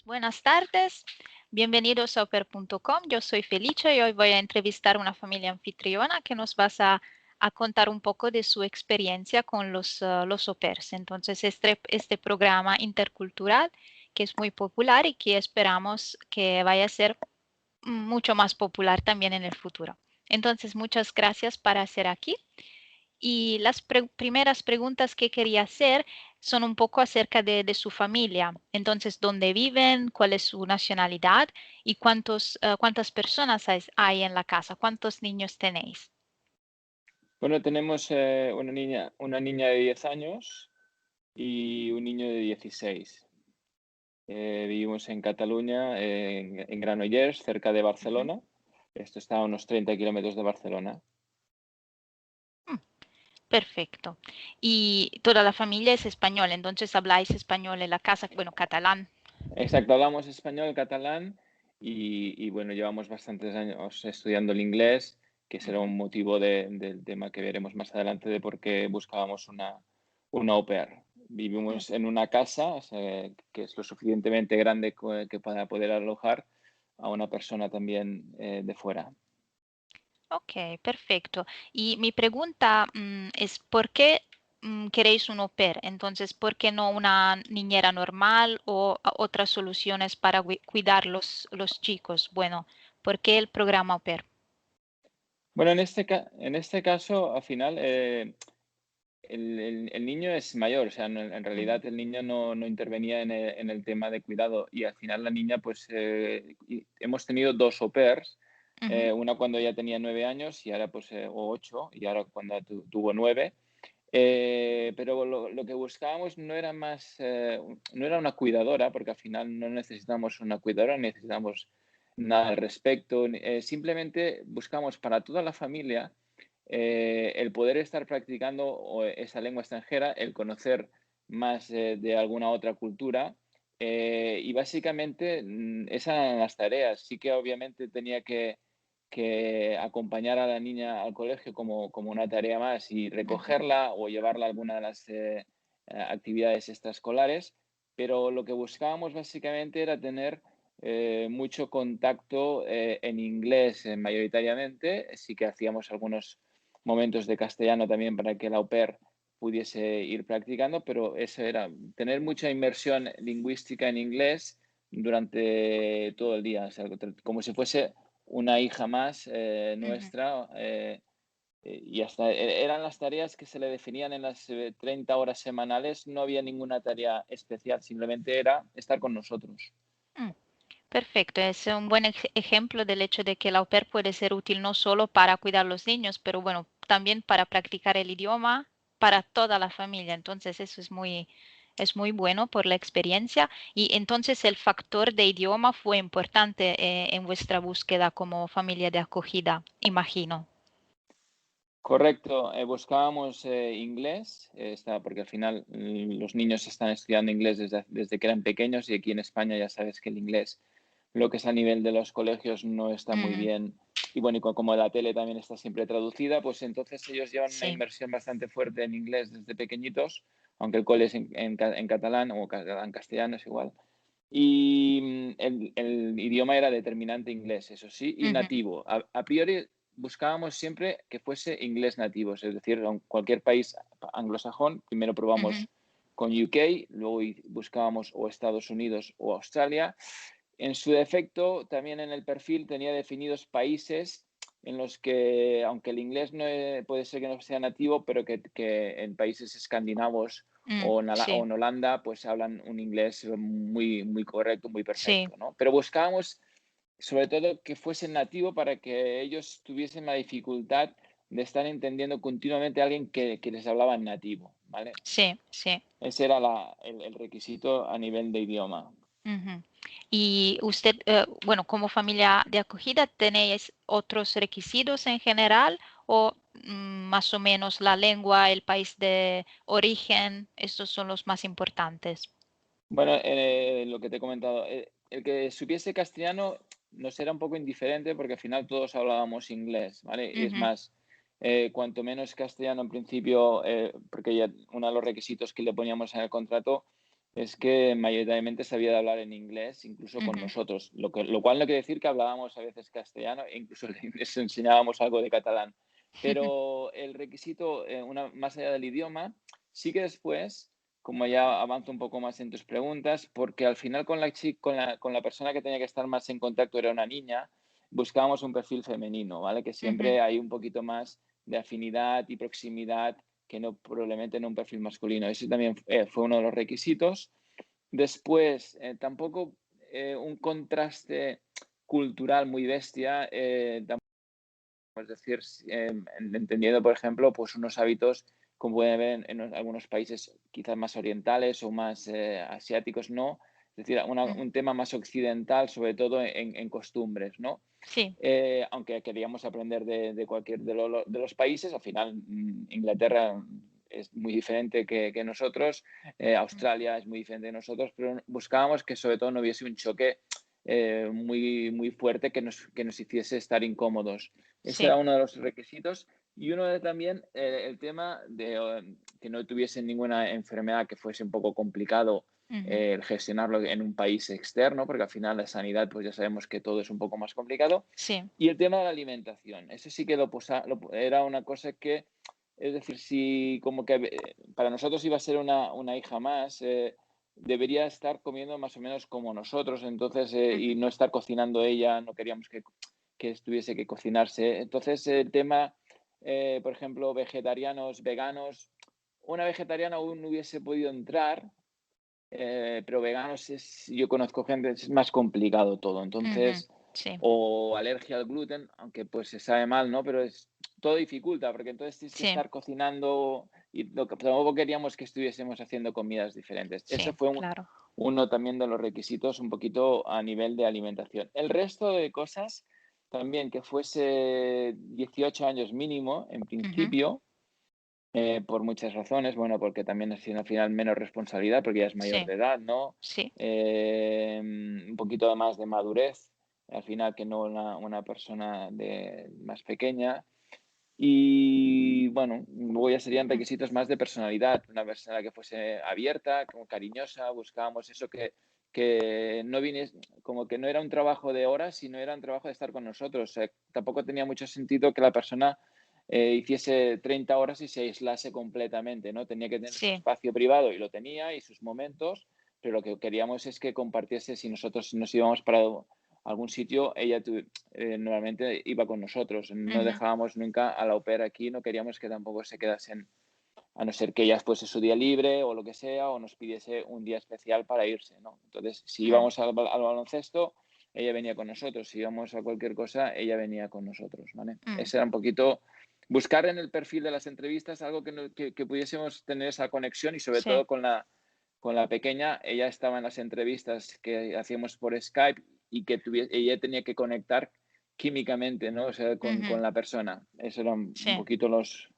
Buenas tardes, bienvenidos a Oper.com. Yo soy Felicia y hoy voy a entrevistar a una familia anfitriona que nos va a contar un poco de su experiencia con los au pairs. Entonces, este programa intercultural que es muy popular y que esperamos que vaya a ser mucho más popular también en el futuro. Entonces, muchas gracias por estar aquí. Y las primeras preguntas que quería hacer son un poco acerca de su familia. Entonces, ¿dónde viven? ¿Cuál es su nacionalidad? ¿Y cuántas personas hay en la casa? ¿Cuántos niños tenéis? Bueno, tenemos una niña de 10 años y un niño de 16. Vivimos en Cataluña, en Granollers, cerca de Ujú. Barcelona. Esto está a unos 30 kilómetros de Barcelona. Mm, perfecto. Y toda la familia es española, entonces habláis español en la casa, bueno, catalán. Exacto, hablamos español, catalán y bueno, llevamos bastantes años estudiando el inglés, que será Ujú. un motivo del tema que veremos más adelante de por qué buscábamos una au pair. Mm, Vivimos en una casa, o sea, que es lo suficientemente grande que para poder alojar a una persona también de fuera. ok, perfecto. Y mi pregunta es, ¿por qué queréis un au pair? Entonces, ¿por qué no una niñera normal o otras soluciones para cuidar los chicos? Bueno, ¿por qué el programa au pair? Bueno, en este caso, al final, el niño es mayor, o sea, en Ujú, realidad el niño no intervenía en el tema de cuidado y al final la niña, pues, hemos tenido 2 au pairs, ujú, una cuando ya tenía 9 años y ahora, pues, o 8, y ahora cuando tuvo 9. Pero lo que buscábamos no era más, no era una cuidadora, porque al final no necesitamos una cuidadora, necesitamos nada al respecto. Simplemente buscamos para toda la familia el poder estar practicando esa lengua extranjera, el conocer más de alguna otra cultura. Y básicamente esas eran las tareas. Sí que obviamente tenía que acompañar a la niña al colegio como una tarea más y ujú. recogerla o llevarla a alguna de las actividades extraescolares, pero lo que buscábamos básicamente era tener mucho contacto en inglés mayoritariamente. Sí que hacíamos algunos momentos de castellano también para que la au pair pudiese ir practicando, pero eso era tener mucha inmersión lingüística en inglés durante todo el día, o sea, como si fuese una hija más Ujú. nuestra, y hasta eran las tareas que se le definían en las 30 horas semanales, no había ninguna tarea especial, simplemente era estar con nosotros. Mm, perfecto, es un buen ejemplo del hecho de que el au pair puede ser útil no solo para cuidar los niños, pero bueno, también para practicar el idioma para toda la familia. Entonces, eso es muy bueno por la experiencia. Y entonces el factor de idioma fue importante en vuestra búsqueda como familia de acogida, imagino. Correcto, buscábamos inglés, porque al final los niños están estudiando inglés desde que eran pequeños y aquí en España ya sabes que el inglés, lo que es a nivel de los colegios, no está muy Mm, bien. Y bueno, y como la tele también está siempre traducida, pues entonces ellos llevan una sí. inversión bastante fuerte en inglés desde pequeñitos, aunque el cole es en catalán o catalán castellano es igual. Y el idioma era determinante inglés, eso sí, y Ujú, nativo. A priori buscábamos siempre que fuese inglés nativo, es decir, en cualquier país anglosajón, primero ujú, probamos con UK, luego buscábamos o Estados Unidos o Australia. En su defecto, también en el perfil tenía definidos países en los que, aunque el inglés no puede ser que no sea nativo, pero que en países escandinavos o sí, en Holanda, pues hablan un inglés muy, muy correcto, muy sí. perfecto, ¿no? Pero buscábamos sobre todo que fuese nativo para que ellos tuviesen la dificultad de estar entendiendo continuamente a alguien que les hablaba en nativo, ¿vale? Sí, sí. Ese era el requisito a nivel de idioma. Ujú. Y usted, bueno, como familia de acogida, ¿tenéis otros requisitos en general o más o menos la lengua, el país de origen, estos son los más importantes? Bueno, lo que te he comentado, el que supiese castellano nos era un poco indiferente porque al final todos hablábamos inglés, ¿vale? Y es Ujú, más, cuanto menos castellano en principio, porque ya uno de los requisitos que le poníamos en el contrato es que mayoritariamente sabía hablar en inglés, incluso con Ujú. nosotros, lo cual no quiere decir que hablábamos a veces castellano e incluso les enseñábamos algo de catalán. Pero el requisito, más allá del idioma, sí que después, como ya avanzo un poco más en tus preguntas, porque al final con la persona que tenía que estar más en contacto era una niña, buscábamos un perfil femenino, ¿vale? Que Ujú. siempre hay un poquito más de afinidad y proximidad que no probablemente en un perfil masculino. Ese también fue uno de los requisitos. Después, tampoco un contraste cultural muy bestia, es decir, entendiendo, por ejemplo, pues unos hábitos como pueden haber en algunos países quizás más orientales o más asiáticos, no. Es decir, Mm. un tema más occidental, sobre todo en costumbres, ¿no? Sí. Aunque queríamos aprender de cualquier de los países, al final Inglaterra es muy diferente que nosotros, Mm. Australia es muy diferente de nosotros, pero buscábamos que sobre todo no hubiese un choque muy, muy fuerte que nos hiciese estar incómodos. Ese Sí. era uno de los requisitos. Y uno de también el tema de que no tuviesen ninguna enfermedad que fuese un poco complicado Ujú. el gestionarlo en un país externo, porque al final la sanidad, pues ya sabemos que todo es un poco más complicado. Sí. Y el tema de la alimentación, eso sí que era una cosa que, es decir, si como que para nosotros iba a ser una hija más, debería estar comiendo más o menos como nosotros, entonces, y Ujú. no estar cocinando ella, no queríamos que estuviese que cocinarse. Entonces, el tema, por ejemplo, vegetarianos, veganos, una vegetariana aún no hubiese podido entrar, pero veganos yo conozco gente, es más complicado todo. Ujú. Entonces, Sí. o alergia al gluten, aunque pues se sabe mal, ¿no? Pero todo dificulta, porque entonces tienes que Sí. estar cocinando y lo que tampoco queríamos que estuviésemos haciendo comidas diferentes. Ese Sí. fue Claro. uno también de los requisitos un poquito a nivel de alimentación. El resto de cosas también que fuese 18 años mínimo, en Ujú. principio, por muchas razones. Bueno, porque también ha sido al final menos responsabilidad, porque ya es mayor Sí. de edad, ¿no? Sí. Un poquito más de madurez, al final, que no una persona más pequeña. Y bueno, luego ya serían Mm. requisitos más de personalidad, una persona que fuese abierta, como cariñosa, buscábamos eso que no viniese, como que no era un trabajo de horas, sino era un trabajo de estar con nosotros. O sea, tampoco tenía mucho sentido que la persona hiciese 30 horas y se aislase completamente, ¿no? Tenía que tener su Sí. espacio privado y lo tenía y sus momentos, pero lo que queríamos es que compartiese si nosotros nos íbamos para algún sitio, ella normalmente iba con nosotros. No Ujú. dejábamos nunca a la au pair aquí, no queríamos que tampoco se quedasen, a no ser que ella fuese su día libre o lo que sea, o nos pidiese un día especial para irse, ¿no? Entonces, si Mm. íbamos al baloncesto, ella venía con nosotros. Si íbamos a cualquier cosa, ella venía con nosotros, ¿vale? Mm. Ese era un poquito buscar en el perfil de las entrevistas algo que pudiésemos tener esa conexión y sobre Sí. todo con la pequeña, ella estaba en las entrevistas que hacíamos por Skype y que ella tenía que conectar químicamente, ¿no? O sea, Ujú. con la persona. Esos eran un Sí. poquito los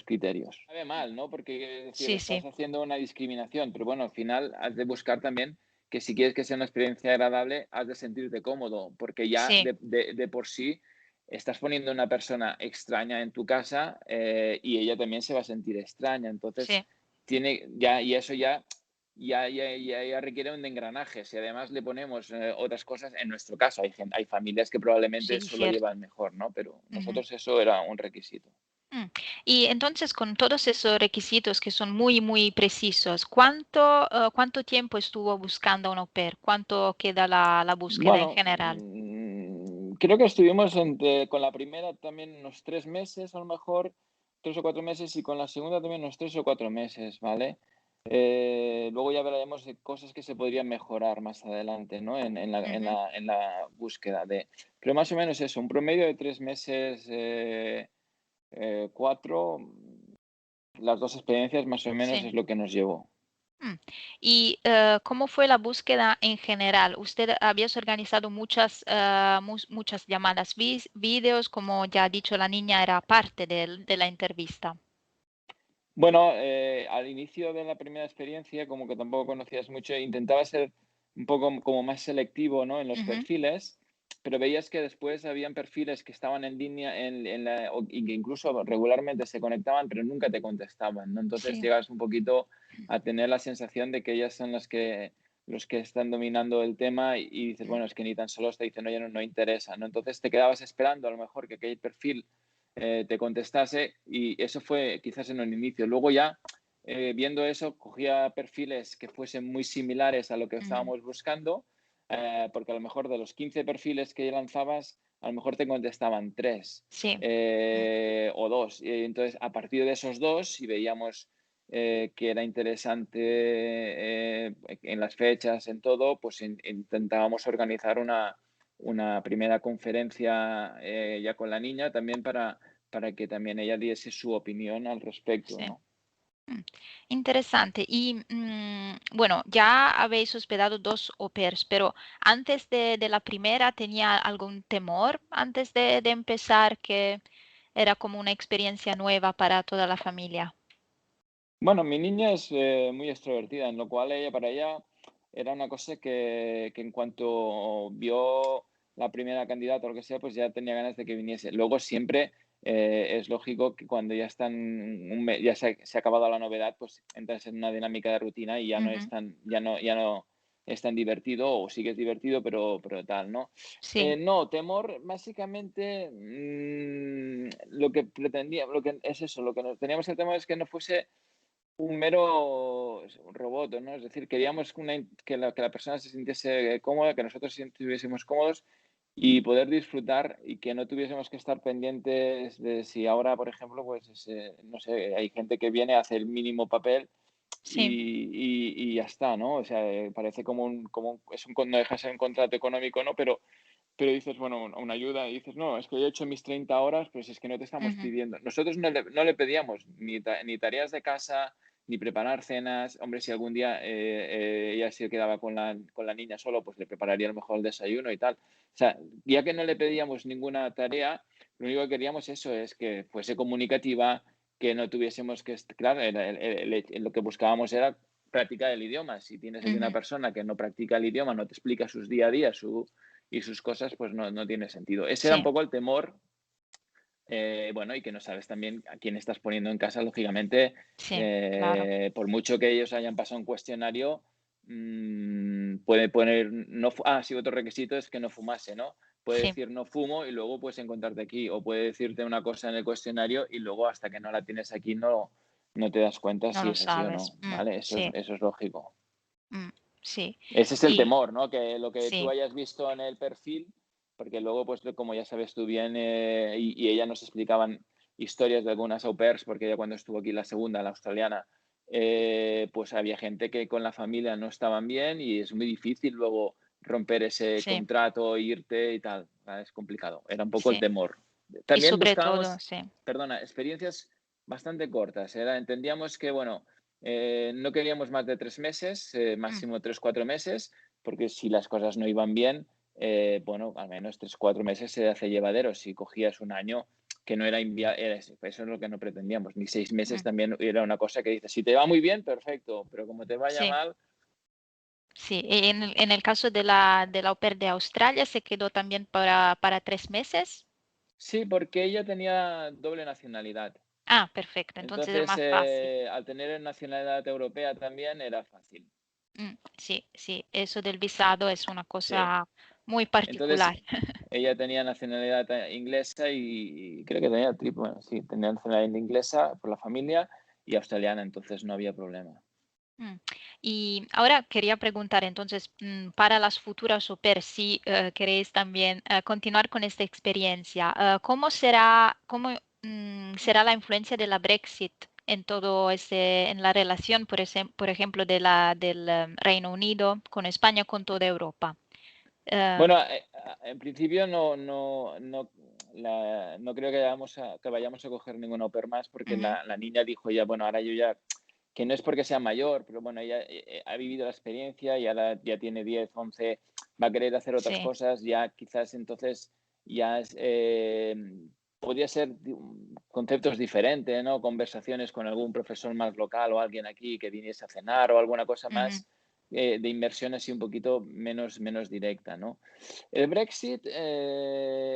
criterios. Sabe mal, ¿no? Porque, es decir, Sí, estás sí. haciendo una discriminación, pero bueno, al final has de buscar también que si quieres que sea una experiencia agradable, has de sentirte cómodo, porque ya Sí. de por sí estás poniendo una persona extraña en tu casa y ella también se va a sentir extraña. Entonces, Sí. y eso ya requiere un engranaje. Si además le ponemos otras cosas, en nuestro caso hay familias que probablemente Sí, eso lo cierto. llevan mejor, ¿no? Pero Ujú. nosotros eso era un requisito. Mm. Y entonces, con todos esos requisitos que son muy, muy precisos, ¿cuánto tiempo estuvo buscando un au pair? ¿Cuánto queda la búsqueda en Bueno, general? creo que estuvimos con la primera también unos 3 meses, a lo mejor 3 o 4 meses, y con la segunda también unos 3 o 4 meses, ¿vale? Luego ya hablaremos de cosas que se podrían mejorar más adelante, ¿no? Ujú. En la búsqueda pero más o menos eso, un promedio de 3 meses, 4, las dos experiencias más o menos Sí. es lo que nos llevó. Mm. ¿Y cómo fue la búsqueda en general? ¿Usted habías organizado muchas llamadas, vídeos? Como ya ha dicho, la niña era parte de la entrevista. Bueno, al inicio de la primera experiencia, como que tampoco conocías mucho, intentaba ser un poco como más selectivo, ¿no? En los Ujú. perfiles pero veías que después habían perfiles que estaban en línea y que incluso regularmente se conectaban, pero nunca te contestaban, ¿no? Entonces Sí. llegas un poquito a tener la sensación de que ellas son los que están dominando el tema y dices, Mm, bueno, es que ni tan solo te dicen, oye, no interesa, ¿no? Entonces te quedabas esperando a lo mejor que aquel perfil te contestase y eso fue quizás en un inicio. Luego ya, viendo eso, cogía perfiles que fuesen muy similares a lo que ujú. estábamos buscando, porque a lo mejor de los 15 perfiles que lanzabas, a lo mejor te contestaban 3 Sí. Mm, o 2. Y entonces, a partir de esos 2, si veíamos que era interesante en las fechas, en todo, pues intentábamos organizar una primera conferencia ya con la niña también para que también ella diese su opinión al respecto, sí. ¿no? Mm, interesante. Y bueno, ya habéis hospedado 2 au pairs, pero antes de la primera, ¿tenía algún temor antes de empezar que era como una experiencia nueva para toda la familia? Bueno, mi niña es muy extrovertida, en lo cual para ella era una cosa que en cuanto vio la primera candidata o lo que sea, pues ya tenía ganas de que viniese. Luego siempre es lógico que cuando ya están ya se ha acabado la novedad, pues entras en una dinámica de rutina y ya no es Ujú. tan, ya no es tan divertido, o sí que es divertido, pero tal, ¿no? Sí. No, temor, básicamente, lo que pretendía, lo que es eso, lo que teníamos el tema es que no fuese un mero robot, ¿no? Es decir, queríamos que la persona se sintiese cómoda, que nosotros estuviésemos cómodos y poder disfrutar y que no tuviésemos que estar pendientes de si ahora, por ejemplo, pues no sé, hay gente que viene, hace el mínimo papel Sí. y ya está, ¿no? O sea, parece no deja de ser un contrato económico, ¿no? Pero dices, bueno, una ayuda, y dices, no, es que yo he hecho mis 30 horas, pues es que no te estamos Ujú. pidiendo. Nosotros no le pedíamos ni tareas de casa, ni preparar cenas. Hombre, si algún día ella se quedaba con la niña solo, pues le prepararía a lo mejor el desayuno y tal. O sea, ya que no le pedíamos ninguna tarea, lo único que queríamos eso es que fuese comunicativa, que no tuviésemos que, claro, lo que buscábamos era practicar el idioma. Si tienes aquí una Ujú. persona que no practica el idioma, no te explica sus día a día, y sus cosas, pues no tiene sentido. Ese era un Sí. poco el temor, bueno, y que no sabes también a quién estás poniendo en casa, lógicamente, Sí, claro. por mucho que ellos hayan pasado un cuestionario, puede poner, sí, otro requisito es que no fumase, ¿no? Puede Sí, decir no fumo y luego puedes encontrarte aquí, o puede decirte una cosa en el cuestionario y luego hasta que no la tienes aquí no te das cuenta no si lo es así o sabes. no, ¿vale? Sí. Eso es lógico. Sí. Ese es el Y temor, ¿no? Que lo que tú sí. hayas visto en el perfil, porque luego, pues como ya sabes tú bien, y ella nos explicaban historias de algunas au pairs, porque ella cuando estuvo aquí la segunda, la australiana, pues había gente que con la familia no estaban bien y es muy difícil luego romper ese Sí, contrato, irte y tal. Es complicado. Era un poco el sí. temor. Y También sobre todo, buscábamos, sí. perdona, experiencias bastante cortas. Entendíamos que, bueno, no queríamos más de 3 meses, Mm, máximo 3, 4 meses, porque si las cosas no iban bien, bueno, al menos 3, 4 meses se hace llevadero. Si cogías un año, que no era inviable, eso es lo que no pretendíamos. Ni 6 meses mm, también era una cosa que dices, si te va muy bien, perfecto, pero como te vaya sí, mal, sí. Y en el caso de la au pair de Australia, ¿se quedó también para 3 meses? sí, porque ella tenía doble nacionalidad. Ah, perfecto. Entonces era Entonces, más fácil. al tener nacionalidad europea también era fácil. Sí, sí. Eso del visado es una Sí. cosa muy Entonces, particular. ella tenía nacionalidad inglesa y creo que tenía bueno, sí, tenía nacionalidad inglesa por la familia y australiana, entonces no había problema. Mm. Y ahora quería preguntar entonces, para las futuras au pair, si queréis también continuar con esta experiencia, cómo será la influencia de la Brexit en todo en la relación, por ejemplo, del Reino Unido con España, con toda Europa? Eh, Bueno, en principio no creo que vayamos a coger ningún au pair más porque Ujú. la niña dijo ya, bueno, ahora yo ya, que no es porque sea mayor, pero bueno, ella ha vivido la experiencia y ahora ya tiene 10, 11, va a querer hacer otras Sí, cosas, ya quizás entonces ya podría ser conceptos diferentes, ¿no? Conversaciones con algún profesor más local o alguien aquí que viniese a cenar o alguna cosa ujú, más de inversión así un poquito menos directa, ¿no? El Brexit,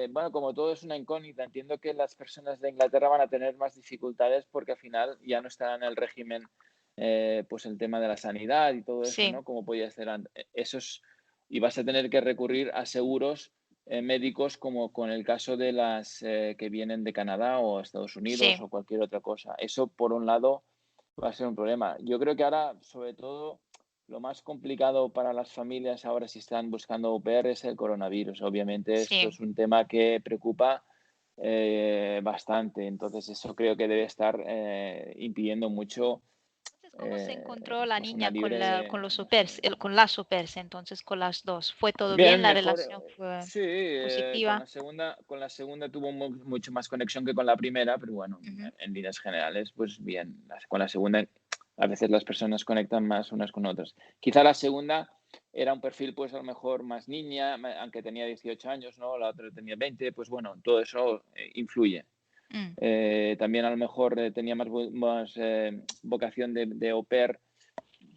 bueno, como todo es una incógnita, entiendo que las personas de Inglaterra van a tener más dificultades porque al final ya no estará en el régimen, pues el tema de la sanidad y todo eso, Sí, ¿no? Como podía ser antes. Y vas a tener que recurrir a seguros médicos como con el caso de las que vienen de Canadá o Estados Unidos sí. o cualquier otra cosa. Eso, por un lado, va a ser un problema. Yo creo que ahora, sobre todo, lo más complicado para las familias ahora si están buscando au pair es el coronavirus. Obviamente esto Sí. es un tema que preocupa bastante. Entonces eso creo que debe estar impidiendo mucho Entonces, ¿cómo se encontró la pues una niña libre, con los au no sé. pairs, con las au pairs, entonces con las dos? ¿Fue todo bien? Bien, ¿La mejor, relación fue sí, positiva? con la segunda tuvo mucho más conexión que con la primera, pero bueno, Ujú, en líneas generales, pues bien, con la segunda a veces las personas conectan más unas con otras. Quizá la segunda era un perfil, pues a lo mejor más niña, aunque tenía 18 años, ¿no? La otra tenía 20, pues bueno, todo eso influye. mm. También a lo mejor tenía más vocación de au pair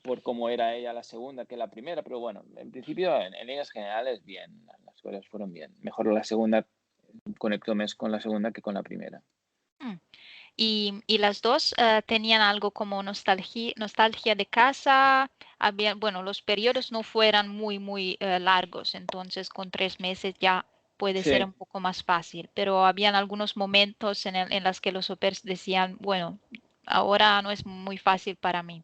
por cómo era ella la segunda que la primera, pero bueno, en principio, en líneas generales, bien, las cosas fueron bien. Mejor la segunda, conectó más con la segunda que con la primera. Mm. Y las dos tenían algo como nostalgia de casa. Bueno, los periodos no fueran muy largos, entonces con 3 meses ya puede ser Sí, un poco más fácil, pero habían algunos momentos en los que los au pairs decían, bueno, ahora no es muy fácil para mí.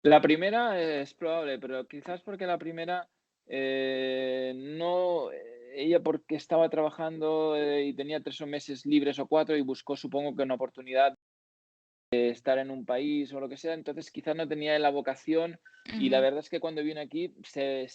la primera es probable, pero quizás porque la primera no, ella porque estaba trabajando y tenía 3 meses libres o 4 y buscó, supongo que una oportunidad estar en un país o lo que sea, entonces quizás no tenía la vocación y la Ujú, verdad es que cuando vino aquí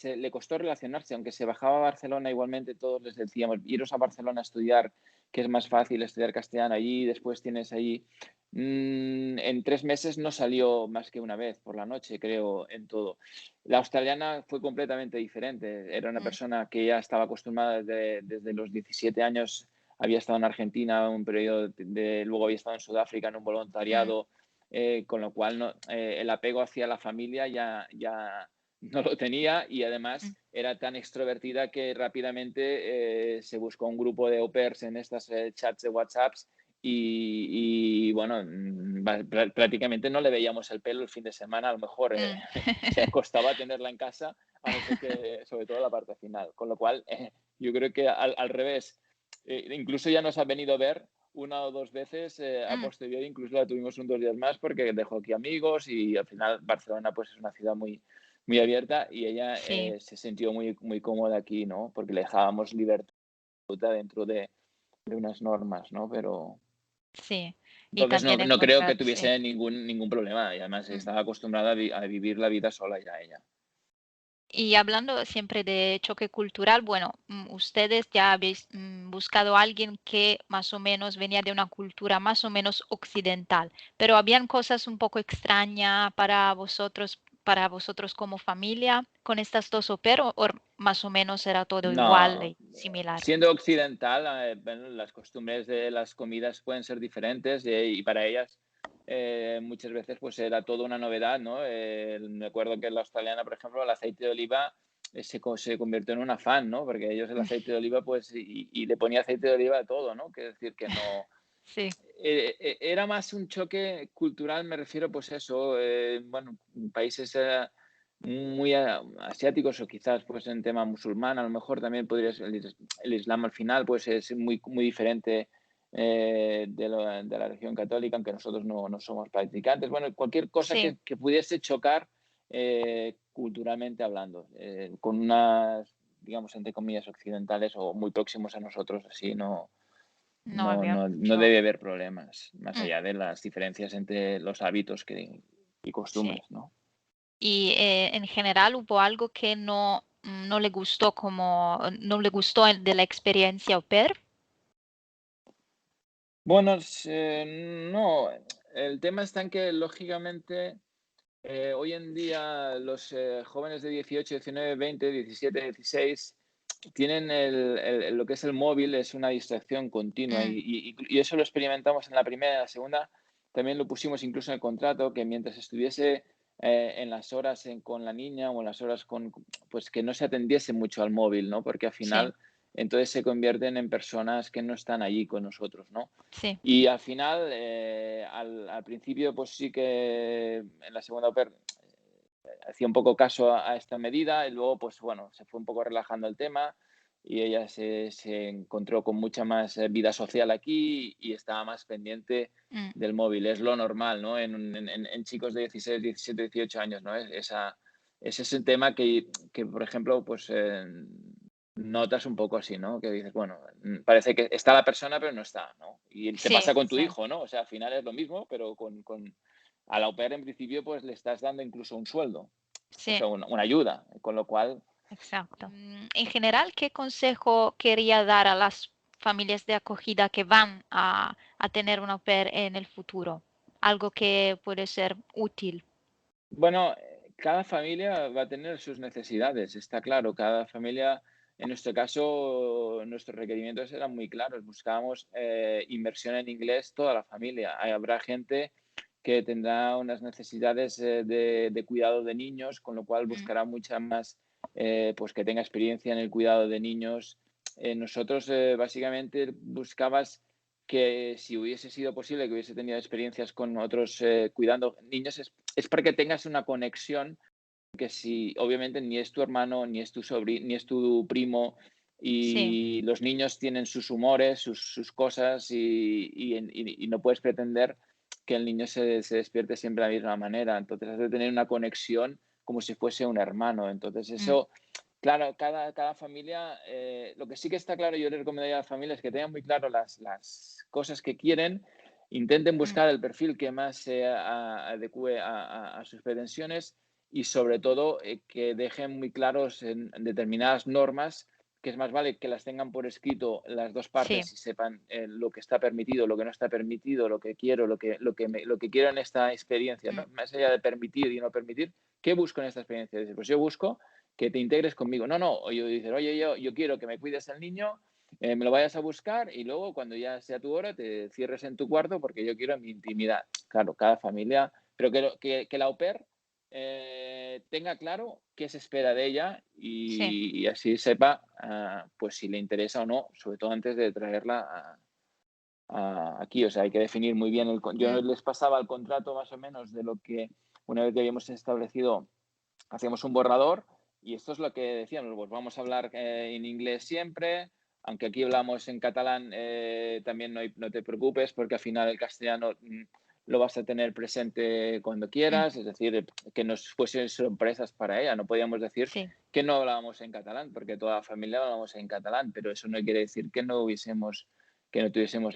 le costó relacionarse, aunque se bajaba a Barcelona igualmente todos les decíamos, iros a Barcelona a estudiar, que es más fácil estudiar castellano allí, después tienes allí. En 3 meses no salió más que una vez por la noche, creo, en todo. La australiana fue completamente diferente, era una mm, persona que ya estaba acostumbrada desde los 17 años, había estado en Argentina un periodo, luego había estado en Sudáfrica en un mm, voluntariado, con lo cual no, el apego hacia la familia ya no lo tenía y además mm, era tan extrovertida que rápidamente se buscó un grupo de au pairs en estas chats de WhatsApp bueno, prácticamente no le veíamos el pelo el fin de semana, a lo mejor mm. se costaba tenerla en casa, a no ser que, sobre todo la parte final. Con lo cual, yo creo que al revés, incluso ya nos ha venido a ver una o dos veces a Mm, posteriori, incluso la tuvimos 2 días más porque dejó aquí amigos y al final Barcelona pues es una ciudad muy abierta y ella sí, se sintió muy cómoda aquí, ¿no? Porque le dejábamos libertad dentro de unas normas, ¿no? Pero sí. Y entonces también no creo que encontrar, sí. tuviese ningún problema y además Mm. estaba acostumbrada a vivir la vida sola ya ella. Y hablando siempre de choque cultural, bueno, ustedes ya habéis buscado a alguien que más o menos venía de una cultura más o menos occidental, pero habían cosas un poco extrañas para vosotros como familia con estas dos au pair, o más o menos era todo igual No, y similar. siendo occidental, bueno, las costumbres de las comidas pueden ser diferentes y para ellas muchas veces pues era toda una novedad, ¿no? Me acuerdo que la australiana, por ejemplo, el aceite de oliva se convirtió en un afán, ¿no? Porque ellos el aceite de oliva, pues, y le ponía aceite de oliva a todo, ¿no? Quiere decir que no, Sí, era más un choque cultural, me refiero, pues eso, bueno, países muy asiáticos o quizás pues en tema musulmán, a lo mejor también podría ser el Islam al final, pues es muy diferente de la religión católica, aunque nosotros no somos practicantes. Bueno, cualquier cosa sí. que pudiese chocar culturalmente hablando, con unas, digamos, entre comillas, occidentales o muy próximos a nosotros, así No había no mucho. debe haber problemas, más Mm, allá de las diferencias entre los hábitos y sí. costumbres, ¿no? Y en general hubo algo que no le gustó no le gustó de la experiencia au pair. Bueno, no, el tema está en que lógicamente hoy en día los jóvenes de 18, 19, 20, 17, 16 tienen lo que es el móvil, es una distracción continua Mm, y eso lo experimentamos en la primera y en la segunda. También lo pusimos incluso en el contrato, que mientras estuviese en las horas con la niña o en las horas pues que no se atendiese mucho al móvil, ¿no? Porque al Sí, final entonces se convierten en personas que no están allí con nosotros, ¿no? sí. Y al final, al principio, pues sí que en la segunda OPER hacía un poco caso a esta medida y luego, pues bueno, se fue un poco relajando el tema y ella se encontró con mucha más vida social aquí y estaba más pendiente Mm, del móvil. Es lo normal, ¿no? En chicos de 16, 17, 18 años, ¿no? Ese es el tema que por ejemplo, pues notas un poco así, ¿no? Que dices, bueno, parece que está la persona, pero no está, ¿no? Y te sí, pasa con tu sí, hijo, ¿no? O sea, al final es lo mismo, pero al au pair en principio pues le estás dando incluso un sueldo, o sí. sea, una ayuda, con lo cual, Exacto. En general, ¿qué consejo quería dar a las familias de acogida que van a tener un au pair en el futuro? Algo que puede ser útil. bueno, cada familia va a tener sus necesidades, está claro, cada familia, en nuestro caso, nuestros requerimientos eran muy claros, buscábamos inversión en inglés toda la familia. Habrá gente que tendrá unas necesidades de cuidado de niños, con lo cual Mm, buscará mucha más, pues que tenga experiencia en el cuidado de niños. Nosotros básicamente buscabas que si hubiese sido posible que hubiese tenido experiencias con otros cuidando niños, es para que tengas una conexión que si obviamente ni es tu hermano, ni es tu sobrino, ni es tu primo, sí, y los niños tienen sus humores, sus cosas, y no puedes pretender que el niño se despierte siempre de la misma manera. Entonces has de tener una conexión como si fuese un hermano. Entonces mm, eso, claro, cada familia, lo que sí que está claro, yo le recomendaría a las familias que tengan muy claro las cosas que quieren, intenten mm, buscar el perfil que más se adecue a sus pretensiones y sobre todo que dejen muy claros en determinadas normas, que es más vale que las tengan por escrito las dos sí, partes y sepan lo que está permitido, lo que no está permitido, lo que quiero, lo que quiero en esta experiencia, ¿no? mm, Más allá de permitir y no permitir, ¿qué busco en esta experiencia? Dice, pues yo busco que te integres conmigo. No, no, o yo dices, oye, yo quiero que me cuides al niño, me lo vayas a buscar y luego cuando ya sea tu hora te cierres en tu cuarto porque yo quiero mi intimidad. Claro, cada familia, pero que la au pair tenga claro qué se espera de ella sí, y así sepa pues si le interesa o no, sobre todo antes de traerla aquí. O sea, hay que definir muy bien mm, yo les pasaba el contrato más o menos de lo que una vez que habíamos establecido, hacíamos un borrador y esto es lo que decíamos, pues vamos a hablar en inglés siempre, aunque aquí hablamos en catalán, también no te preocupes porque al final el castellano lo vas a tener presente cuando mm, quieras, es decir, que nos fuesen sorpresas para ella. No podíamos decir sí, que no hablábamos en catalán, porque toda la familia hablábamos en catalán, pero eso no quiere decir que no tuviésemos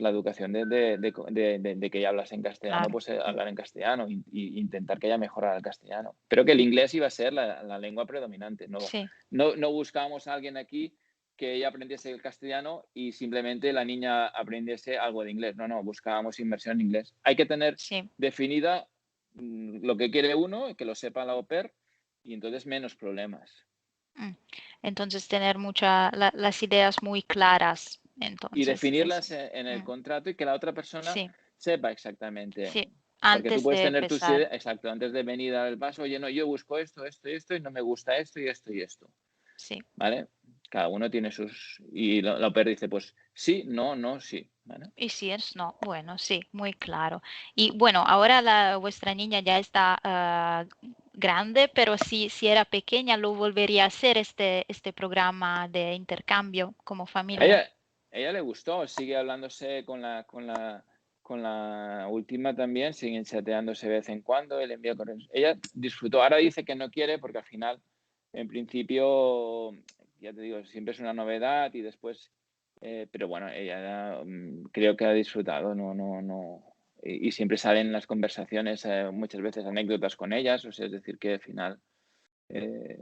la educación de que ella hablase en castellano, claro. pues Mm, hablar en castellano y intentar que ella mejorara el castellano. Pero que el inglés iba a ser la lengua predominante. sí, No buscábamos a alguien aquí que ella aprendiese el castellano y simplemente la niña aprendiese algo de inglés. No, buscábamos inversión en inglés. Hay que tener sí. definida lo que quiere uno, que lo sepa la au pair, y entonces menos problemas. Mm. Entonces, tener las ideas muy claras. Y Entonces, eso. definirlas en el Mm, contrato y que la otra persona sí, sepa exactamente. sí. Porque tú Antes puedes de tener tus empezar. ideas, exacto, antes de venir al paso, oye, no, yo busco esto, esto y esto, y no me gusta esto y esto y esto, Sí. ¿vale? Cada uno tiene sus... Y la au pair dice, pues sí, no, no, sí, ¿vale? Y si es no, bueno, sí, muy claro. Y bueno, ahora vuestra niña ya está grande, pero si era pequeña, lo volvería a hacer este programa de intercambio como A familia. ella le gustó, sigue hablándose con la última también, siguen chateándose de vez en cuando, él envía correos. Ella disfrutó, ahora dice que no quiere porque al final, en principio, ya te digo, siempre es una novedad y después, pero bueno, ella creo que ha disfrutado, no, y siempre salen las conversaciones, muchas veces anécdotas con ellas, o sea, es decir, que al final eh,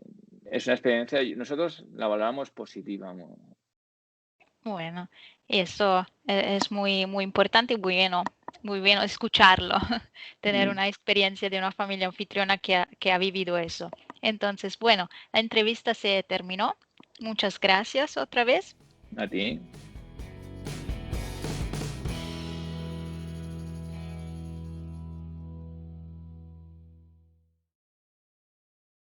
es una experiencia, y nosotros la valoramos positiva. Bueno, eso es muy importante y muy bueno escucharlo, tener Mm. una experiencia de una familia anfitriona que ha vivido eso. Entonces, bueno, la entrevista se terminó. Muchas gracias otra vez. A ti.